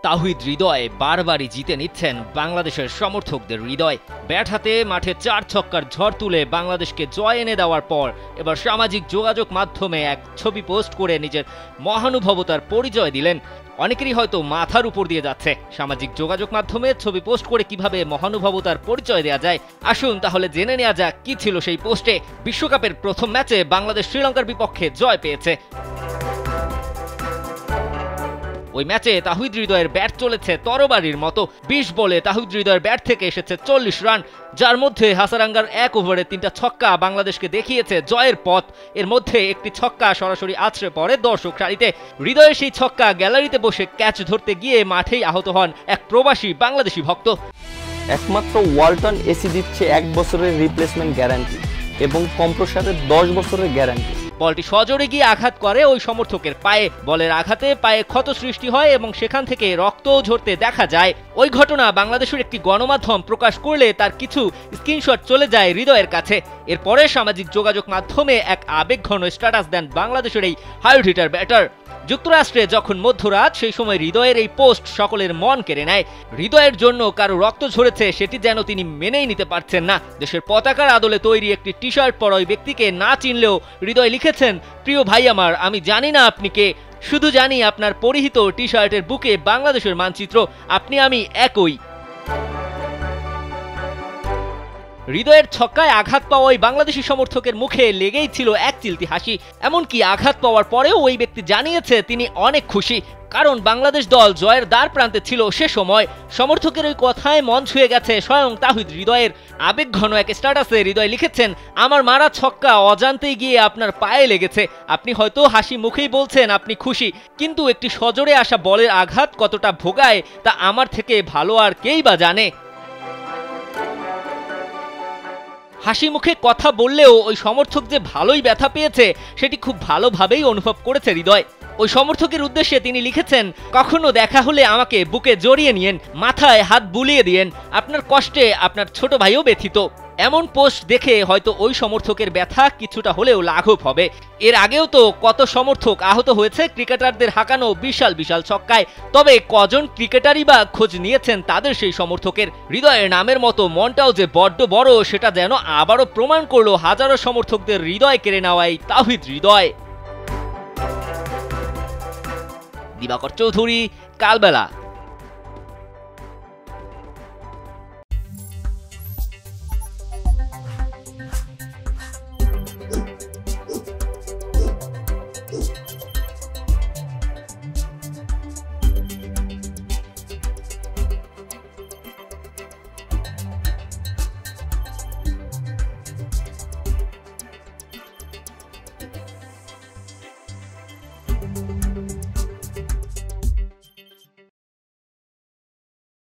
তাওহিদ হৃদয় বারবারই জিতে নিচ্ছেন বাংলাদেশের সমর্থকদের হৃদয়। ব্যাট হাতে মাঠে 4 ছক্কার ঝড় তুলে বাংলাদেশকে জয় এনে দেওয়ার পর এবার সামাজিক যোগাযোগ মাধ্যমে এক ছবি পোস্ট করে নিজের মহানুভবতার পরিচয় দিলেন। অনেকেরই হয়তো মাথার উপর দিয়ে যাচ্ছে সামাজিক যোগাযোগ মাধ্যমে ছবি পোস্ট করে কিভাবে মহানুভবতার পরিচয় দেওয়া যায়। আসুন তাহলে জেনে নেওয়া যাক কি ছিল সেই পোস্টে। বিশ্বকাপের প্রথম ম্যাচে বাংলাদেশ শ্রীলঙ্কার বিপক্ষে জয় পেয়েছে। ওই ম্যাচে তাওহিদ হৃদয়ের ব্যাট চলেছে তরবারির মতো। 20 বলে তাওহিদ হৃদয়ের ব্যাট থেকে এসেছে 40 রান, যার মধ্যে হাসারাঙ্গার 1 ওভারে 3টা ছক্কা বাংলাদেশকে দেখিয়েছে জয়ের পথ। এর মধ্যে একটি ছক্কা সরাসরি আছড়ে পড়ে দর্শক সারিতে। হৃদয়ের সেই ছক্কা গ্যালারিতে বসে ক্যাচ ধরতে গিয়ে মাঠেই আহত হন এক প্রবাসী বাংলাদেশি ভক্ত। একমাত্র ওয়ালটন এসি দিচ্ছে 1 বছরের রিপ্লেসমেন্ট গ্যারান্টি এবং কম্প্রেসারের 10 বছরের গ্যারান্টি। বলটি সজোরে গিয়ে আঘাত করে ওই সমর্থকের পায়ে। বলের আঘাতে পায়ে ক্ষত সৃষ্টি হয় এবং সেখান থেকে রক্তও ঝরতে দেখা যায়। ওই ঘটনা বাংলাদেশের একটি গণমাধ্যম প্রকাশ করলে তার কিছু স্ক্রিনশট চলে যায় হৃদয়ের কাছে। এরপরে সামাজিক যোগাযোগ মাধ্যমে এক আবেগঘন স্ট্যাটাস দেন বাংলাদেশের এই হার্ড হিটার ব্যাটার। যুক্তরাষ্ট্রে যখন মধ্যরাত, সেই সময় হৃদয়ের এই পোস্ট সকলের মন কেড়ে নেয়। হৃদয়ের জন্য কারো রক্ত ঝরেছে সেটি যেন তিনি মেনেই নিতে পারছেন না। দেশের পতাকার আদলে তৈরি একটি টি শার্ট পরা ওই ব্যক্তিকে না চিনলেও হৃদয় লিখেছেন, প্রিয় ভাই আমার, আমি জানি না আপনি কে, শুধু জানি আপনার পরিহিত টি শার্টের বুকে বাংলাদেশের মানচিত্র, আপনি আমি একই। হৃদয়ের ছক্কায় আঘাত পাওয়া ওই বাংলাদেশি সমর্থকের মুখে লেগেই ছিল এক চিলতি হাসি। এমনকি আঘাত পাওয়ার পরেও ওই ব্যক্তি জানিয়েছে তিনি অনেক খুশি, কারণ বাংলাদেশ দল জয়ের দ্বার প্রান্তে ছিল সে সময়। সমর্থকের ওই কথায় মন ছুঁয়ে গেছে স্বয়ং তাওহিদ হৃদয়ের। আবেগঘন এক স্ট্যাটাসে হৃদয় লিখেছেন, আমার মারা ছক্কা অজান্তেই গিয়ে আপনার পায়ে লেগেছে। আপনি হয়তো হাসি মুখেই বলছেন আপনি খুশি, কিন্তু একটি সজোরে আসা বলের আঘাত কতটা ভোগায় তা আমার থেকে ভালো আর কেই বা জানে। হাসি মুখে কথা বললেও ওই সমর্থক যে ভালোই ব্যথা পেয়েছে সেটি খুব ভালোভাবেই অনুভব করেছে হৃদয়। ওই সমর্থকের উদ্দেশ্যে তিনি লিখেছেন, কখনো দেখা হলে আমাকে বুকে জড়িয়ে নিয়েন, মাথায় হাত বুলিয়ে দিয়েন, আপনার কষ্টে আপনার ছোট ভাইও ব্যথিত। এমন পোস্ট দেখে হয়তো ওই সমর্থকের ব্যথা কিছুটা হলেও লাঘব হবে। এর আগেও তো কত সমর্থক আহত হয়েছে ক্রিকেটারদের হাঁকানো বিশাল বিশাল ছক্কায়। তবে কজন ক্রিকেটারই বা খোঁজ নিয়েছেন তাদের সেই সমর্থকের? হৃদয়ের নামের মতো মনটাও যে বড্ড বড় সেটা যেন আবারও প্রমাণ করলো হাজারো সমর্থকদের হৃদয় কেড়ে নেওয়া এই তাওহিদ হৃদয়। দিবাকর চৌধুরী, কালবেলা।